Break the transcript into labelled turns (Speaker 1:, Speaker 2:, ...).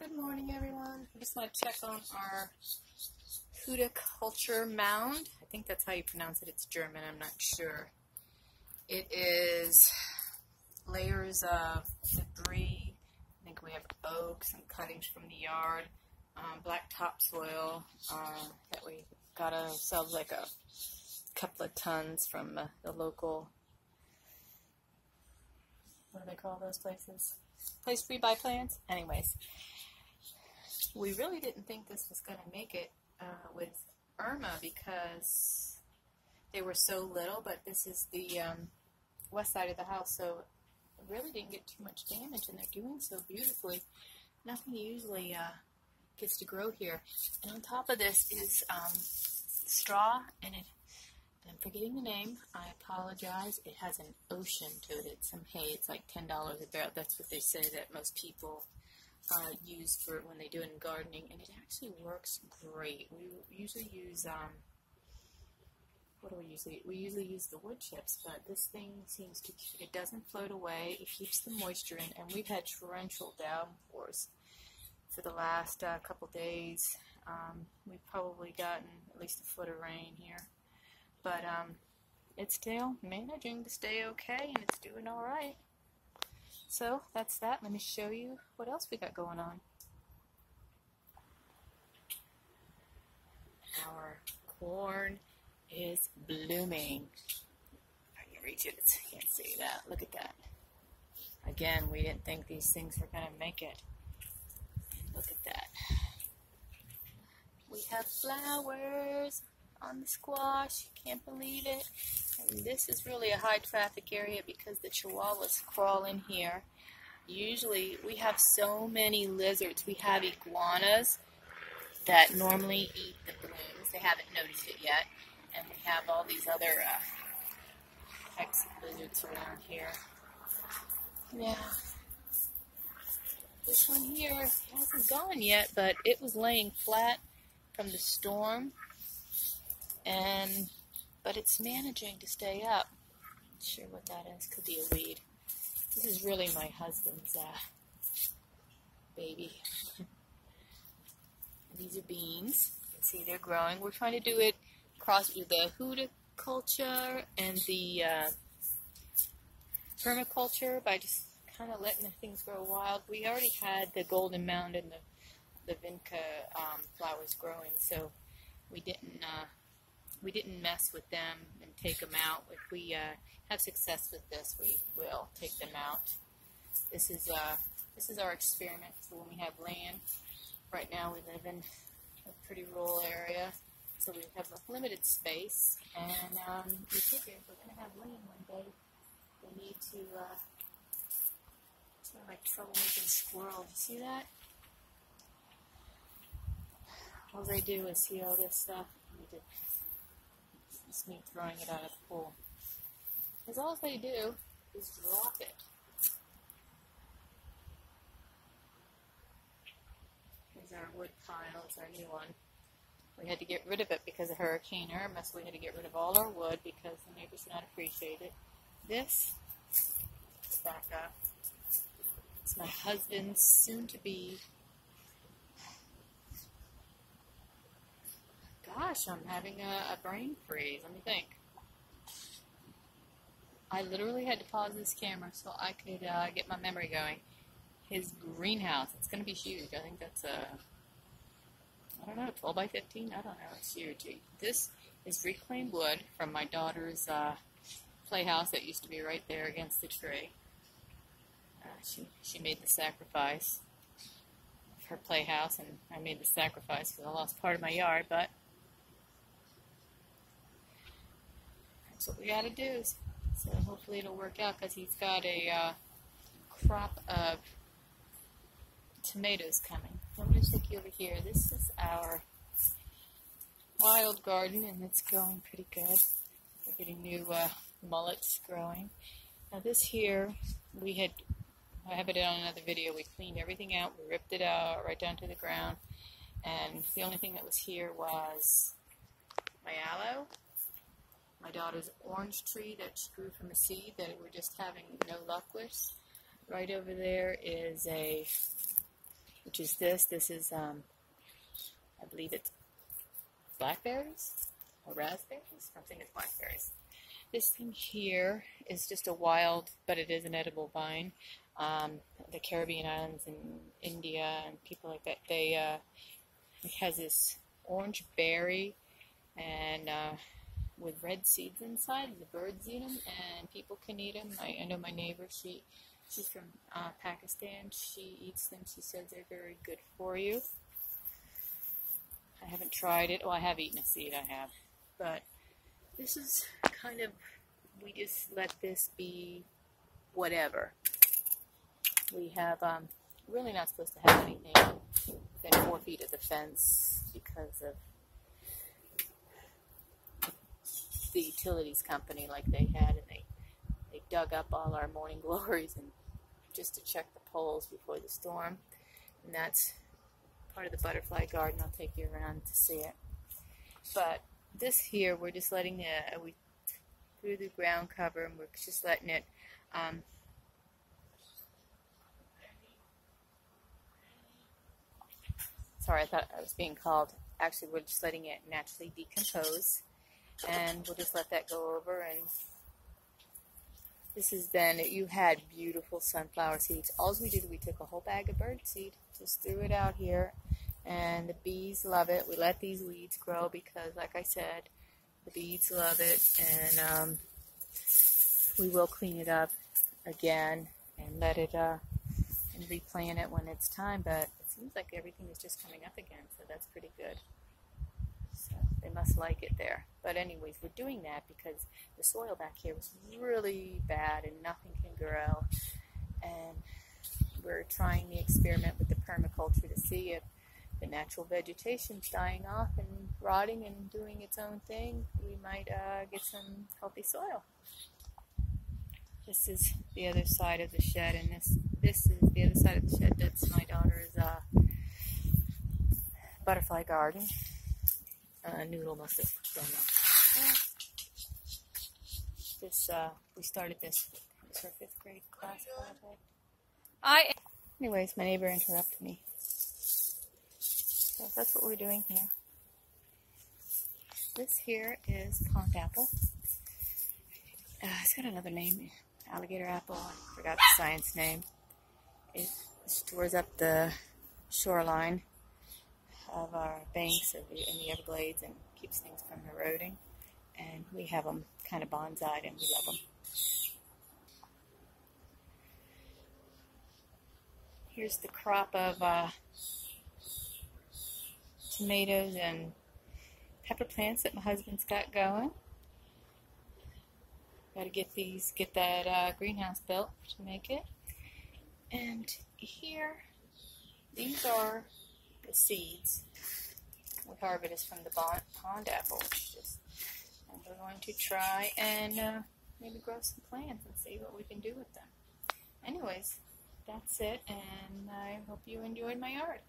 Speaker 1: Good morning, everyone. I just want to check on our hugelkultur mound. I think that's how you pronounce it. It's German, I'm not sure. It is layers of debris. I think we have oaks and cuttings from the yard, black topsoil that we got ourselves like a couple of tons from the local, what do they call those places? Place where you buy plants? Anyways, we really didn't think this was going to make it with Irma because they were so little, but this is the west side of the house, so it really didn't get too much damage, and they're doing so beautifully. Nothing usually gets to grow here. And on top of this is straw, and I'm forgetting the name. I apologize. It has an ocean to it. It's some hay. It's like $10 a barrel. That's what they say that most people use for when they do it in gardening, and it actually works great. We usually use we usually use the wood chips, but this thing seems to, it doesn't float away. It keeps the moisture in, and we've had torrential downpours for the last couple days. We've probably gotten at least a foot of rain here. But it's still managing to stay okay, and it's doing all right. So that's that. Let me show you what else we got going on. Our corn is blooming. If I can reach it, I can't see that. Look at that. Again, we didn't think these things were going to make it. Look at that. We have flowers on the squash. Can't believe it. And this is really a high traffic area because the chihuahuas crawl in here. Usually we have so many lizards. We have iguanas that normally eat the blooms. They haven't noticed it yet. And we have all these other types of lizards around here. Yeah. This one here hasn't gone yet, but it was laying flat from the storm. But it's managing to stay up. Not sure what that is. Could be a weed. This is really my husband's baby. These are beans. You can see they're growing. We're trying to do it cross with the hugelkultur and the permaculture by just kind of letting the things grow wild. We already had the golden mound and the vinca flowers growing, so we didn't mess with them and take them out. If we have success with this, we will take them out. This is our experiment for when we have land. Right now we live in a pretty rural area, so we have a limited space, and we figure if we're going to have land one day, we need to it's like troublemaking squirrel. You see that? All they do is see all this stuff. It's me throwing it out of the pool. Because all they do is drop it. Here's our wood pile. It's our new one. We had to get rid of it because of Hurricane Irma, so we had to get rid of all our wood because the neighbors did not appreciate it. This, let's back up. It's my husband's soon-to-be. Gosh, I'm having a brain freeze. Let me think. I literally had to pause this camera so I could get my memory going. His greenhouse. It's going to be huge. I think that's I don't know, 12 by 15? I don't know. It's huge. This is reclaimed wood from my daughter's playhouse that used to be right there against the tree. She made the sacrifice of her playhouse, and I made the sacrifice because I lost part of my yard, but that's what we got to do. So hopefully it'll work out because he's got a crop of tomatoes coming. I'm going to take you over here. This is our wild garden, and it's growing pretty good. We're getting new mullets growing. Now this here, I have it on another video. We cleaned everything out. We ripped it out right down to the ground. And the only thing that was here was my aloe, my daughter's orange tree that she grew from a seed that we're just having no luck with. Right over there is a which is this. This is, I believe it's blackberries or raspberries. I think it's blackberries. This thing here is just a wild, but it is an edible vine. The Caribbean islands and India and people like that, it has this orange berry and with red seeds inside. The birds eat them and people can eat them. I know my neighbor, she's from Pakistan. She eats them. She says they're very good for you. I haven't tried it. Well, I have eaten a seed, I have. But this is kind of, we just let this be whatever. We have, really not supposed to have anything within 4 feet of the fence because of the utilities company like they had, and they dug up all our morning glories and just to check the poles before the storm. And that's part of the butterfly garden. I'll take you around to see it. But this here, we're just letting it, we threw the ground cover and we're just letting it, sorry, I thought I was being called. Actually, we're just letting it naturally decompose, and we'll just let that go over. And this has been, you had beautiful sunflower seeds. All we did, we took a whole bag of bird seed, just threw it out here, and the bees love it. We let these weeds grow because, like I said, the bees love it, and we will clean it up again and let it, and replant it when it's time, but it seems like everything is just coming up again, so that's pretty good. So they must like it there. But anyways, we're doing that because the soil back here was really bad and nothing can grow. And we're trying the experiment with the permaculture to see if the natural vegetation's dying off and rotting and doing its own thing. We might get some healthy soil. This is the other side of the shed, and this is the other side of the shed. That's my daughter's butterfly garden. Noodle must have done that. This, we started this. It was her 5th grade class project. Anyways, my neighbor interrupted me. So that's what we're doing here. This here is pond apple. It's got another name. Alligator apple. I forgot the science name. It stores up the shoreline of our banks in the Everglades and keeps things from eroding. And we have them kind of bonsai'd and we love them. Here's the crop of tomatoes and pepper plants that my husband's got going. Got to get that greenhouse built to make it. And here, these are the seeds we harvested from the pond apple. And we're going to try and maybe grow some plants and see what we can do with them. Anyways, that's it, and I hope you enjoyed my yard.